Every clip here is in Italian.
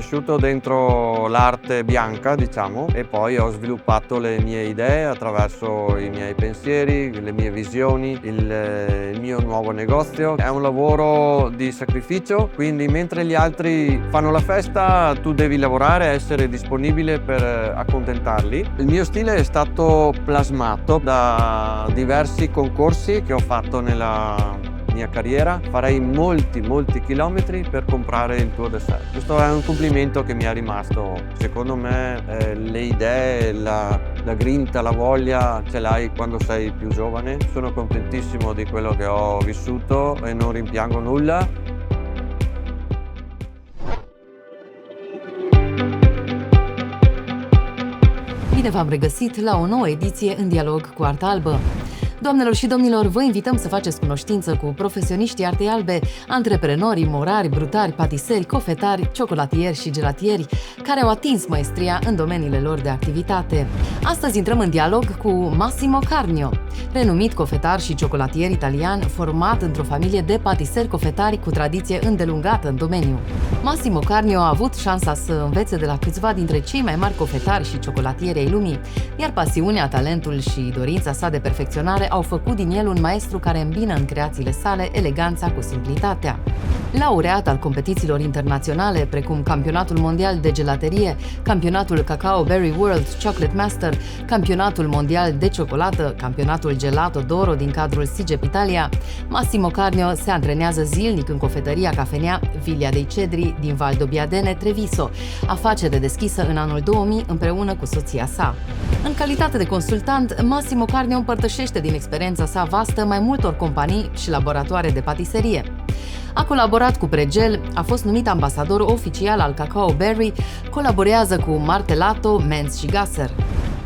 cresciuto dentro l'arte bianca, diciamo, e poi ho sviluppato le mie idee attraverso i miei pensieri, le mie visioni, il mio nuovo negozio. È un lavoro di sacrificio, quindi mentre gli altri fanno la festa, tu devi lavorare e essere disponibile per accontentarli. Il mio stile è stato plasmato da diversi concorsi che ho fatto nella mia carriera. Farei molti chilometri per comprare il tuo dessert. Questo è un complimento che mi è rimasto. Secondo me le idee, la grinta, la voglia ce l'hai quando sei più giovane. Sono contentissimo di quello che ho vissuto e non rimpiango nulla. Bine v-am regăsit la o nouă ediție în dialog cu Arta Albă. Doamnelor și domnilor, vă invităm să faceți cunoștință cu profesioniștii artei albe, antreprenorii, morari, brutari, patiseri, cofetari, ciocolatieri și gelatieri, care au atins maestria în domeniile lor de activitate. Astăzi intrăm în dialog cu Massimo Carnio, renumit cofetar și ciocolatier italian, format într-o familie de patiseri cofetari cu tradiție îndelungată în domeniu. Massimo Carnio a avut șansa să învețe de la câțiva dintre cei mai mari cofetari și ciocolatieri ai lumii, iar pasiunea, talentul și dorința sa de perfecționare au făcut din el un maestru care îmbină în creațiile sale eleganța cu simplitatea. Laureat al competițiilor internaționale, precum Campionatul Mondial de Gelaterie, Campionatul Cacao Berry World Chocolate Master, Campionatul Mondial de Ciocolată, Campionatul Gelato d'Oro din cadrul SIGEP Italia, Massimo Carnio se antrenează zilnic în cofetăria Cafenea Viglia dei Cedri din Valdobbiadene, Treviso, afacere deschisă în anul 2000 împreună cu soția sa. În calitate de consultant, Massimo Carnio împărtășește din experiența sa vastă mai multor companii și laboratoare de patiserie. A colaborat cu Pregel, a fost numit ambasador oficial al Cacao Berry, colaborează cu Martelato, Menz și Gasser.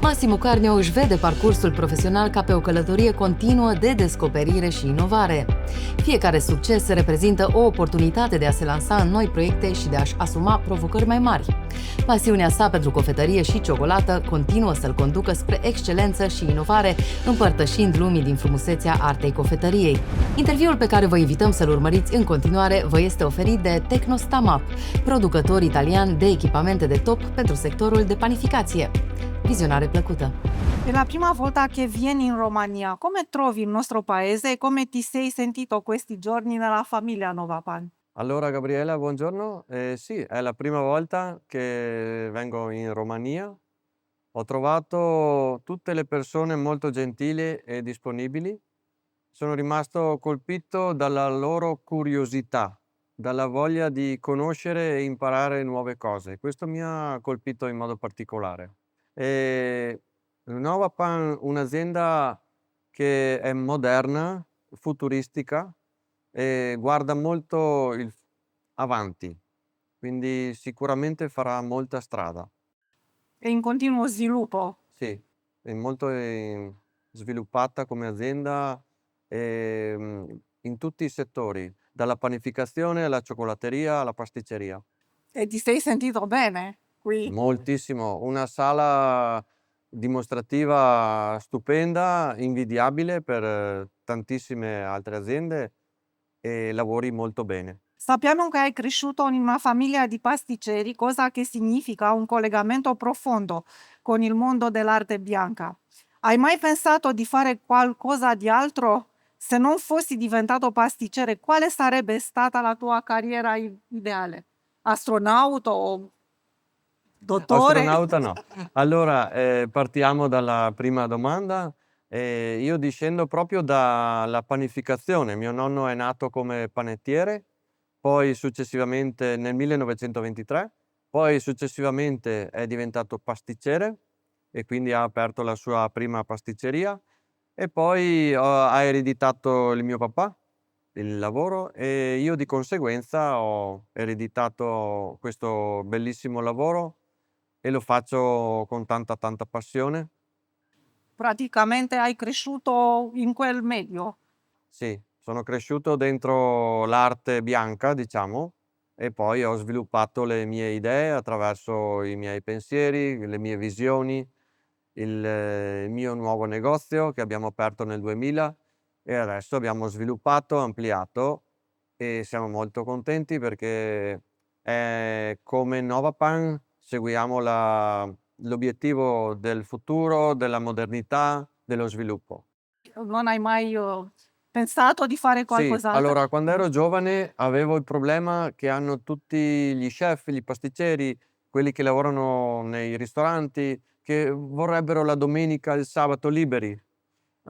Massimo Carnio își vede parcursul profesional ca pe o călătorie continuă de descoperire și inovare. Fiecare succes reprezintă o oportunitate de a se lansa în noi proiecte și de a-și asuma provocări mai mari. Pasiunea sa pentru cofetărie și ciocolată continuă să-l conducă spre excelență și inovare, împărtășind lumii din frumusețea artei cofetăriei. Interviul pe care vă invităm să-l urmăriți în continuare vă este oferit de Tecnostamap, producător italian de echipamente de top pentru sectorul de panificație. Visionare plăcută! È la prima volta che vieni in Romania. Come trovi il nostro paese e come ti sei sentito questi giorni nella famiglia Novapan? Allora Gabriela, buongiorno. Sì, è la prima volta che vengo in Romania. Ho trovato tutte le persone molto gentili e disponibili. Sono rimasto colpito dalla loro curiosità, dalla voglia di conoscere e imparare nuove cose. Questo mi ha colpito in modo particolare. Novapan, un'azienda che è moderna, futuristica e guarda molto avanti, quindi sicuramente farà molta strada. È in continuo sviluppo. Sì, è molto sviluppata come azienda in tutti i settori, dalla panificazione alla cioccolateria alla pasticceria. E ti sei sentito bene qui? Moltissimo, una sala dimostrativa stupenda, invidiabile per tantissime altre aziende e lavori molto bene. Sappiamo che hai cresciuto in una famiglia di pasticceri, cosa che significa un collegamento profondo con il mondo dell'arte bianca. Hai mai pensato di fare qualcosa di altro? Se non fossi diventato pasticcere, quale sarebbe stata la tua carriera ideale? Astronauta o dottore? Astronauta no. Allora, partiamo dalla prima domanda. Io discendo proprio dalla panificazione. Mio nonno è nato come panettiere, poi successivamente nel 1923, poi successivamente è diventato pasticcere e quindi ha aperto la sua prima pasticceria e poi ha ereditato il mio papà il lavoro e io di conseguenza ho ereditato questo bellissimo lavoro e lo faccio con tanta passione. Praticamente hai cresciuto in quel medio. Sì, sono cresciuto dentro l'arte bianca, diciamo, e poi ho sviluppato le mie idee attraverso i miei pensieri, le mie visioni, il mio nuovo negozio che abbiamo aperto nel 2000 e adesso abbiamo sviluppato, ampliato e siamo molto contenti perché Come Novapan seguiamo l'obiettivo del futuro, della modernità, dello sviluppo. Non hai mai pensato di fare Sì, qualcos'altro? allora quando ero giovane avevo il problema che hanno tutti gli chef, gli pasticceri, quelli che lavorano nei ristoranti, che vorrebbero la domenica e il sabato liberi,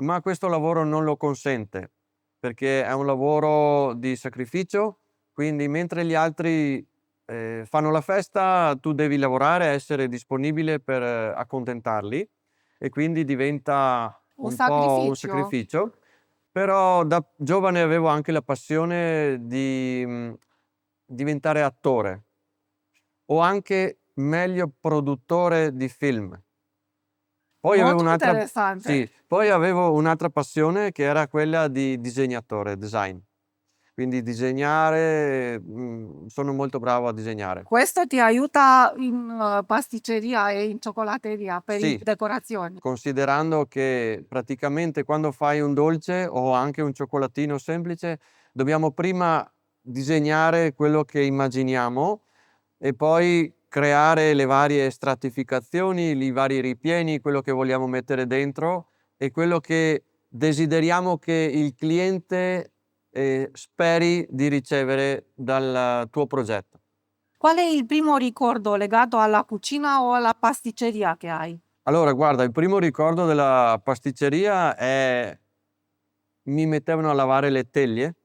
ma questo lavoro non lo consente, perché è un lavoro di sacrificio, quindi mentre gli altri, fanno la festa, tu devi lavorare, essere disponibile per accontentarli e quindi diventa Un un po' un sacrificio? sacrificio. Però da giovane avevo anche la passione di, diventare attore o anche meglio produttore di film. Poi avevo Molto un'altra interessante. sì, poi avevo un'altra passione che era quella di disegnatore, design. Quindi disegnare, sono molto bravo a disegnare. Questo ti aiuta in pasticceria e in cioccolateria per i Sì, decorazioni. considerando che praticamente quando fai un dolce o anche un cioccolatino semplice, dobbiamo prima disegnare quello che immaginiamo e poi creare le varie stratificazioni, i vari ripieni, quello che vogliamo mettere dentro e quello che desideriamo che il cliente, speri di ricevere dal tuo progetto. Qual è il primo ricordo legato alla cucina o alla pasticceria che hai? Allora guarda, il primo ricordo della pasticceria è mi mettevano a lavare le teglie,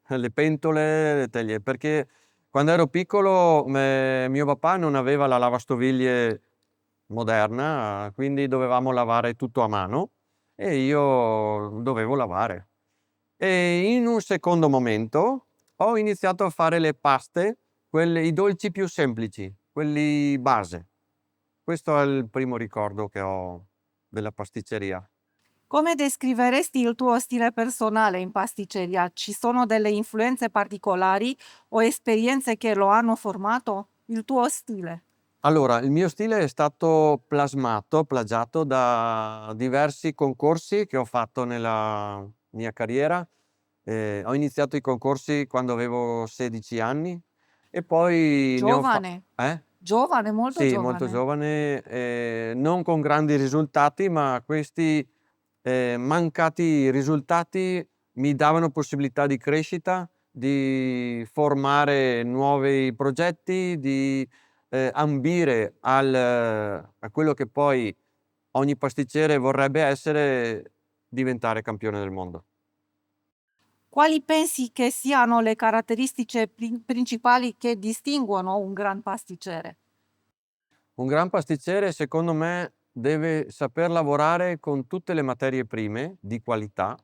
le pentole, le teglie, perché quando ero piccolo mio papà non aveva la lavastoviglie moderna, quindi dovevamo lavare tutto a mano e io dovevo lavare. E in un secondo momento ho iniziato a fare le paste, i dolci più semplici, quelli base. Questo è il primo ricordo che ho della pasticceria. Come descriveresti il tuo stile personale in pasticceria? Ci sono delle influenze particolari o esperienze che lo hanno formato? Il tuo stile. Allora, il mio stile è stato plagiato da diversi concorsi che ho fatto nella mia carriera. Ho iniziato i concorsi quando avevo 16 anni e poi ne ho fa Giovane, eh? giovane, molto Sì, molto giovane. giovane, non con grandi risultati, ma questi, mancati risultati mi davano possibilità di crescita, di formare nuovi progetti, di, ambire a quello che poi ogni pasticcere vorrebbe essere, diventare campione del mondo. Quali pensi che siano le caratteristiche principali che distinguono un gran pasticcere? Un gran pasticcere, secondo me, deve saper lavorare con tutte le materie prime di qualità.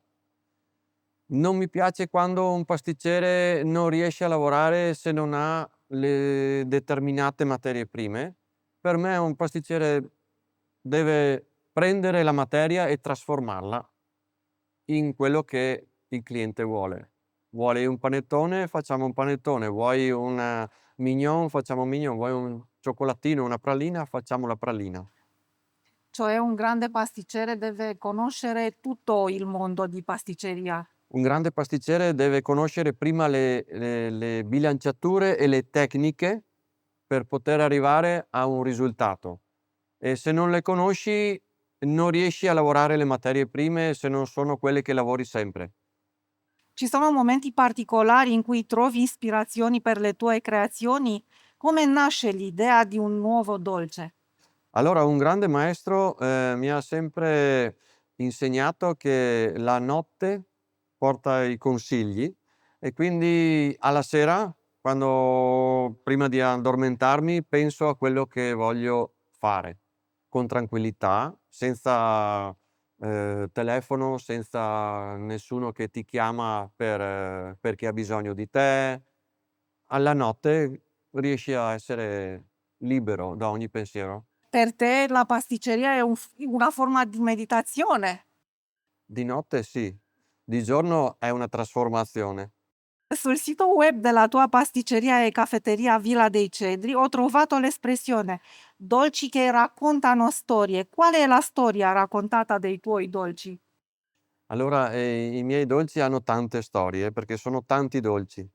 Non mi piace quando un pasticcere non riesce a lavorare se non ha le determinate materie prime. Per me un pasticcere deve prendere la materia e trasformarla in quello che il cliente vuole. Vuoi un panettone? Facciamo un panettone. Vuoi un mignon? Facciamo un mignon. Vuoi un cioccolatino, una pralina? Facciamo la pralina. Cioè un grande pasticcere deve conoscere tutto il mondo di pasticceria. Un grande pasticcere deve conoscere prima le bilanciature e le tecniche per poter arrivare a un risultato. E se non le conosci, non riesci a lavorare le materie prime se non sono quelle che lavori sempre. Ci sono momenti particolari in cui trovi ispirazioni per le tue creazioni? Come nasce l'idea di un nuovo dolce? Allora, un grande maestro, mi ha sempre insegnato che la notte porta i consigli e quindi alla sera, quando prima di addormentarmi, penso a quello che voglio fare, con tranquillità, senza, telefono, senza nessuno che ti chiama perché ha bisogno di te. Alla notte riesci a essere libero da ogni pensiero. Per te la pasticceria è una forma di meditazione. Di notte sì, di giorno è una trasformazione. Sul sito web della tua pasticceria e caffetteria Villa dei Cedri ho trovato l'espressione dolci che raccontano storie. Qual è la storia raccontata dei tuoi dolci? Allora, i miei dolci hanno tante storie, perché sono tanti dolci.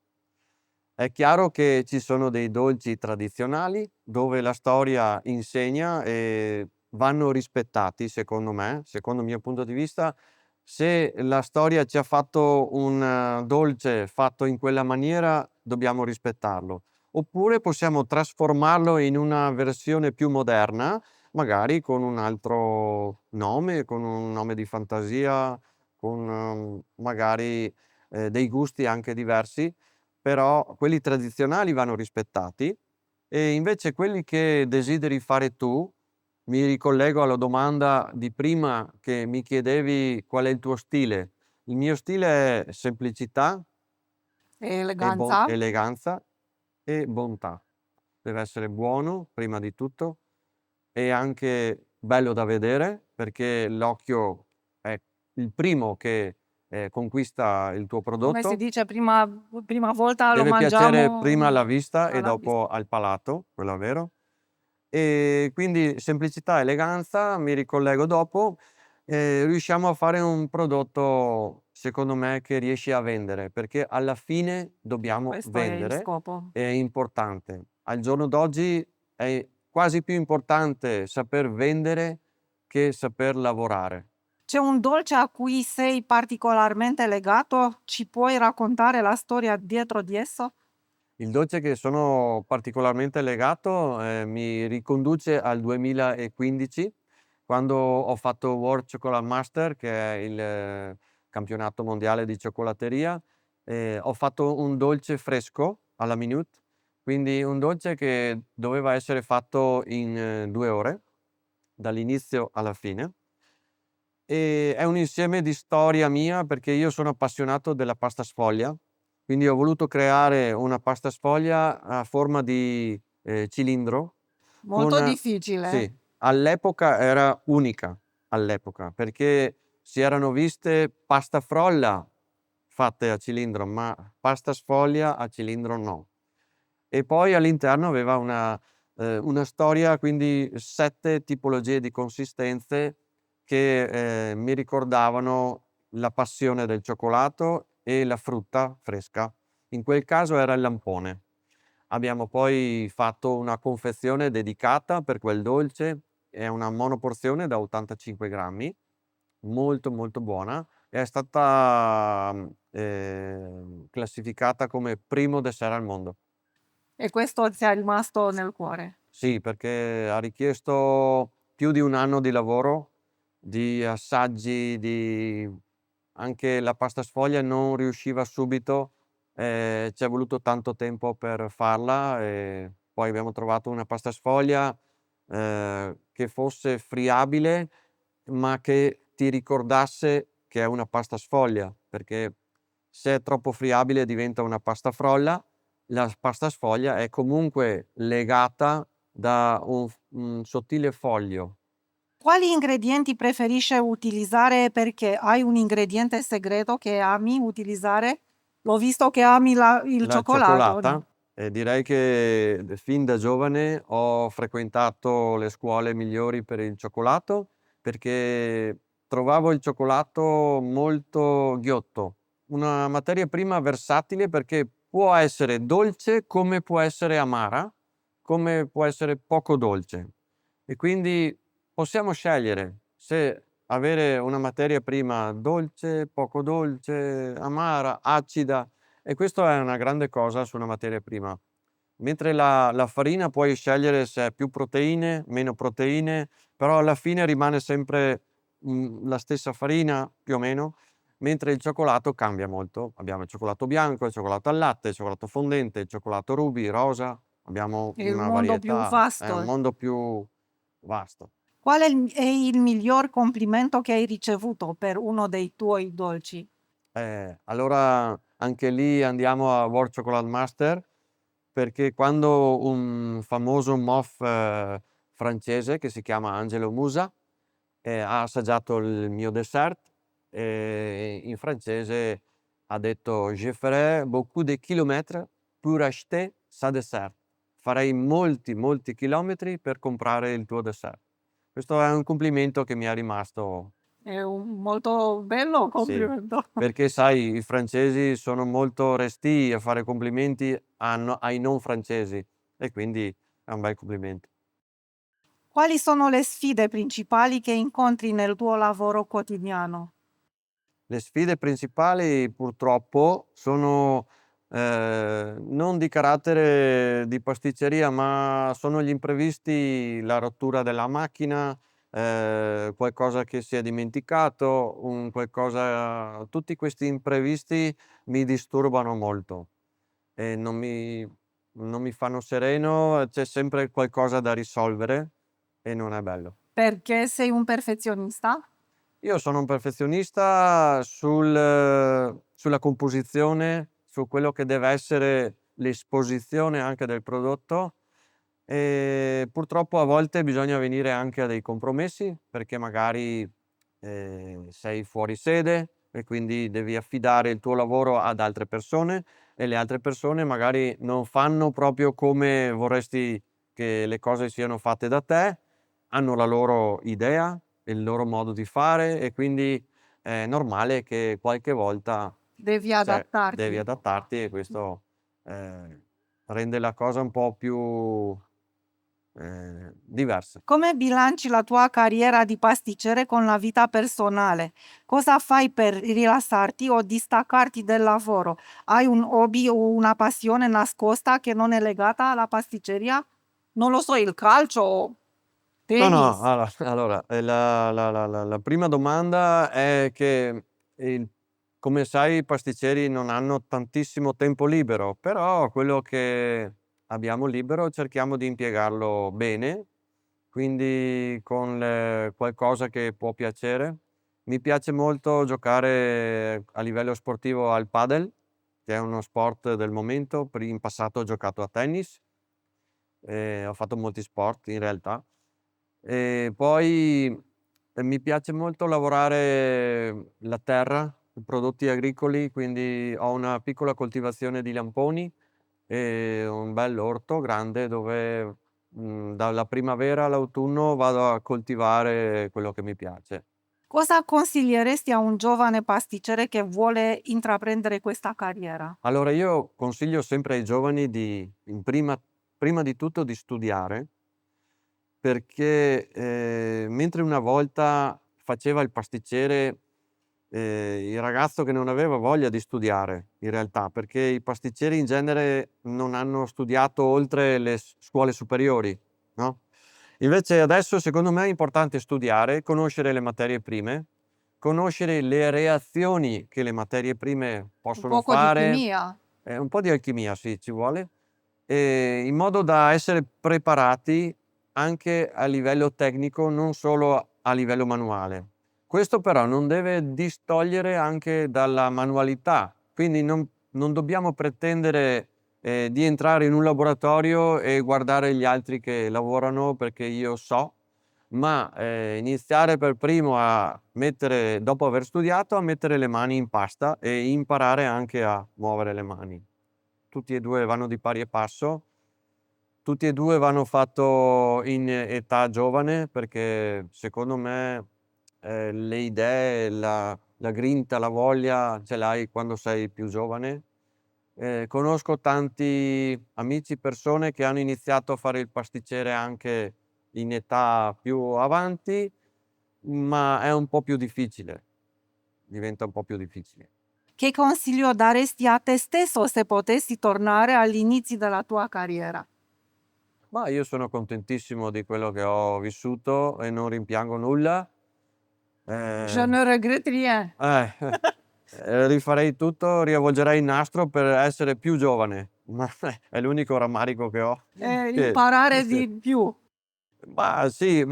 È chiaro che ci sono dei dolci tradizionali dove la storia insegna e vanno rispettati, secondo me, secondo il mio punto di vista. Se la storia ci ha fatto un dolce fatto in quella maniera, dobbiamo rispettarlo. Oppure possiamo trasformarlo in una versione più moderna, magari con un altro nome, con un nome di fantasia, con magari dei gusti anche diversi, però quelli tradizionali vanno rispettati e invece quelli che desideri fare tu, mi ricollego alla domanda di prima che mi chiedevi qual è il tuo stile. Il mio stile è semplicità e Eleganța? eleganza e bontà. Deve essere buono prima di tutto e anche bello da vedere perché l'occhio è il primo che conquista il tuo Come si prodotto. dice, prima volta lo Deve piacere prima mangiamo alla vista e alla vista. dopo al palato, quello è vero. E quindi semplicità, eleganza, mi ricollego dopo, riusciamo a fare un prodotto, secondo me, che riesci a vendere, perché alla fine dobbiamo Questo è il vendere, scopo. è importante. Al giorno d'oggi è quasi più importante saper vendere che saper lavorare. C'è un dolce a cui sei particolarmente legato? Ci puoi raccontare la storia dietro di esso? Il dolce che sono particolarmente legato, mi riconduce al 2015, quando ho fatto World Chocolate Master, che è il campionato mondiale di cioccolateria. Ho fatto un dolce fresco alla minute, quindi un dolce che doveva essere fatto in 2 ore, dall'inizio alla fine. È un insieme di storia mia, perché io sono appassionato della pasta sfoglia, quindi ho voluto creare una pasta sfoglia a forma di, cilindro Molto con difficile. sì, all'epoca era unica, all'epoca, perché si erano viste pasta frolla fatte a cilindro, ma pasta sfoglia a cilindro no. E poi all'interno aveva una storia, quindi 7 tipologie di consistenze che, mi ricordavano la passione del cioccolato e la frutta fresca. In quel caso era il lampone. Abbiamo poi fatto una confezione dedicata per quel dolce, è una monoporzione da 85 grammi, molto, molto buona, e è stata, classificata come primo dessert al mondo. E questo ti è rimasto nel cuore. Sì, perché ha richiesto più di 1 anno di lavoro, di assaggi, di anche la pasta sfoglia non riusciva subito, c'è voluto tanto tempo per farla e poi abbiamo trovato una pasta sfoglia, che fosse friabile, ma che ti ricordasse che è una pasta sfoglia, perché se è troppo friabile diventa una pasta frolla. La pasta sfoglia è comunque legata da un sottile foglio. Quali ingredienti preferisci utilizzare e perché? Hai un ingrediente segreto che ami utilizzare? L'ho visto che ami il La cioccolato. cioccolata, direi che fin da giovane ho frequentato le scuole migliori per il cioccolato, perché trovavo il cioccolato molto ghiotto, una materia prima versatile perché può essere dolce come può essere amara, come può essere poco dolce. E quindi possiamo scegliere se avere una materia prima dolce, poco dolce, amara, acida. E questo è una grande cosa su una materia prima. Mentre la farina puoi scegliere se è più proteine, meno proteine, però alla fine rimane sempre, la stessa farina più o meno, mentre il cioccolato cambia molto. Abbiamo il cioccolato bianco, il cioccolato al latte, il cioccolato fondente, il cioccolato ruby, rosa, abbiamo È il una mondo più varietà, è un vasto. mondo più vasto. Qual è il miglior complimento che hai ricevuto per uno dei tuoi dolci? Allora anche lì andiamo a World Chocolate Master, perché quando un famoso mof, francese che si chiama Angelo Musa, ha assaggiato il mio dessert, in francese ha detto: «Je ferai beaucoup de kilomètres pour acheter ça dessert». Farei molti, molti chilometri per comprare il tuo dessert. Questo è un complimento che mi è rimasto. È un molto bello Sì, complimento. perché sai i francesi sono molto restii a fare complimenti ai non francesi, e quindi è un bel complimento. Quali sono le sfide principali che incontri nel tuo lavoro quotidiano? Le sfide principali purtroppo sono, non di carattere di pasticceria, ma sono gli imprevisti, la rottura della macchina, qualcosa che si è dimenticato, un qualcosa, tutti questi imprevisti mi disturbano molto e non mi fanno sereno, c'è sempre qualcosa da risolvere e non è bello. Perché sei un perfezionista? Io sono un perfezionista sulla composizione, su quello che deve essere l'esposizione anche del prodotto e purtroppo a volte bisogna venire anche a dei compromessi perché magari, sei fuori sede e quindi devi affidare il tuo lavoro ad altre persone e le altre persone magari non fanno proprio come vorresti che le cose siano fatte da te, hanno la loro idea, il loro modo di fare e quindi è normale che qualche volta, Devi cioè, devi adattarti. adattarti e questo, rende la cosa un po' più, diversa. Come bilanci la tua carriera di pasticcere con la vita personale? Cosa fai per rilassarti o distaccarti dal lavoro? Hai un hobby o una passione nascosta che non è legata alla pasticceria? Non lo so, il calcio o No, no, tennis? allora, la prima domanda è che il come sai i pasticceri non hanno tantissimo tempo libero, però quello che abbiamo libero cerchiamo di impiegarlo bene, quindi con qualcosa che può piacere. Mi piace molto giocare a livello sportivo al padel, che è uno sport del momento. In passato ho giocato a tennis, ho fatto molti sport in realtà. E poi, mi piace molto lavorare la terra, i prodotti agricoli, quindi ho una piccola coltivazione di lamponi e un bell'orto grande dove, dalla primavera all'autunno vado a coltivare quello che mi piace. Cosa consiglieresti a un giovane pasticcere che vuole intraprendere questa carriera? Allora io consiglio sempre ai giovani prima di tutto di studiare. Perché, mentre una volta faceva il pasticcere, il ragazzo che non aveva voglia di studiare in realtà, perché i pasticceri in genere non hanno studiato oltre le scuole superiori, no, invece adesso secondo me è importante studiare, conoscere le materie prime, conoscere le reazioni che le materie prime Un possono poco di fare, chimia? un po' di alchimia sì, ci vuole, in modo da essere preparati anche a livello tecnico, non solo a livello manuale. Questo però non deve distogliere anche dalla manualità, quindi non dobbiamo pretendere, di entrare in un laboratorio e guardare gli altri che lavorano perché io so, ma, iniziare per primo a mettere dopo aver studiato, a mettere le mani in pasta e imparare anche a muovere le mani. Tutti e 2 vanno di pari passo, tutti e 2 vanno fatto in età giovane perché secondo me, le idee, la grinta, la voglia ce l'hai quando sei più giovane. Conosco tanti amici, persone che hanno iniziato a fare il pasticcere anche in età più avanti, ma è un po' più difficile, diventa un po' più difficile. Che consiglio daresti a te stesso se potessi tornare agli inizi della tua carriera? Ma io sono contentissimo di quello che ho vissuto e non rimpiango nulla. Je Ehm, ne regrette rien. rifarei tutto, riavvolgerei il nastro per essere più giovane, ma è l'unico rammarico che ho. Che Imparare sì. di più. Ma sì,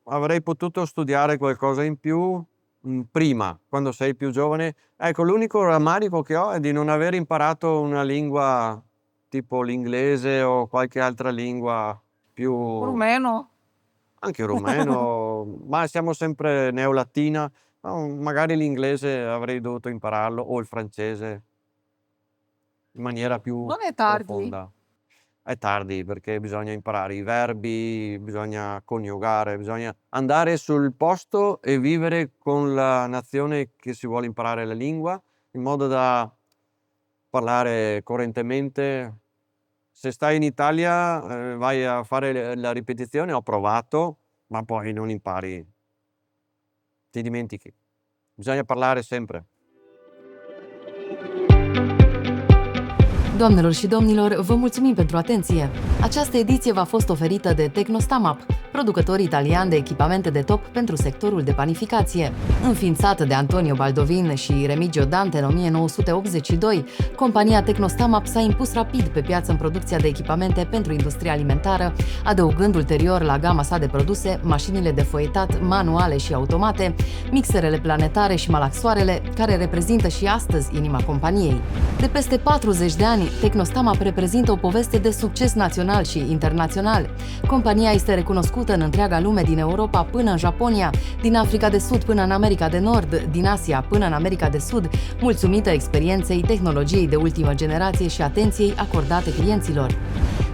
avrei potuto studiare qualcosa in più, prima, quando sei più giovane. Ecco, l'unico rammarico che ho è di non aver imparato una lingua tipo l'inglese o qualche altra lingua più, Rumeno. anche rumeno, ma siamo sempre neolatina, ma magari l'inglese avrei dovuto impararlo o il francese in maniera più Non è tardi. profonda. È tardi perché bisogna imparare i verbi, bisogna coniugare, bisogna andare sul posto e vivere con la nazione che si vuole imparare la lingua, in modo da parlare correntemente. Se stai in Italia, vai a fare la ripetizione, ho provato, ma poi non impari, ti dimentichi. Bisogna parlare sempre. Doamnelor și domnilor, vă mulțumim pentru atenție! Această ediție v-a fost oferită de Tecnostamap, producător italian de echipamente de top pentru sectorul de panificație. Înființată de Antonio Baldovin și Remigio Dante în 1982, compania Tecnostamap s-a impus rapid pe piață în producția de echipamente pentru industria alimentară, adăugând ulterior la gama sa de produse mașinile de foietat manuale și automate, mixerele planetare și malaxoarele, care reprezintă și astăzi inima companiei. De peste 40 de ani, Tecnostamap reprezintă o poveste de succes național și internațional. Compania este recunoscută în întreaga lume, din Europa până în Japonia, din Africa de Sud până în America de Nord, din Asia până în America de Sud, mulțumită experienței, tehnologiei de ultimă generație și atenției acordate clienților.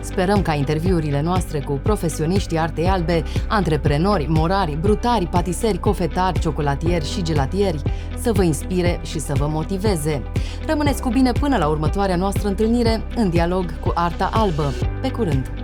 Sperăm ca interviurile noastre cu profesioniștii artei albe, antreprenori, morari, brutari, patiseri, cofetari, ciocolatieri și gelatieri să vă inspire și să vă motiveze. Rămâneți cu bine până la următoarea noastră întâlnire în dialog cu Arta Albă. Pe curând!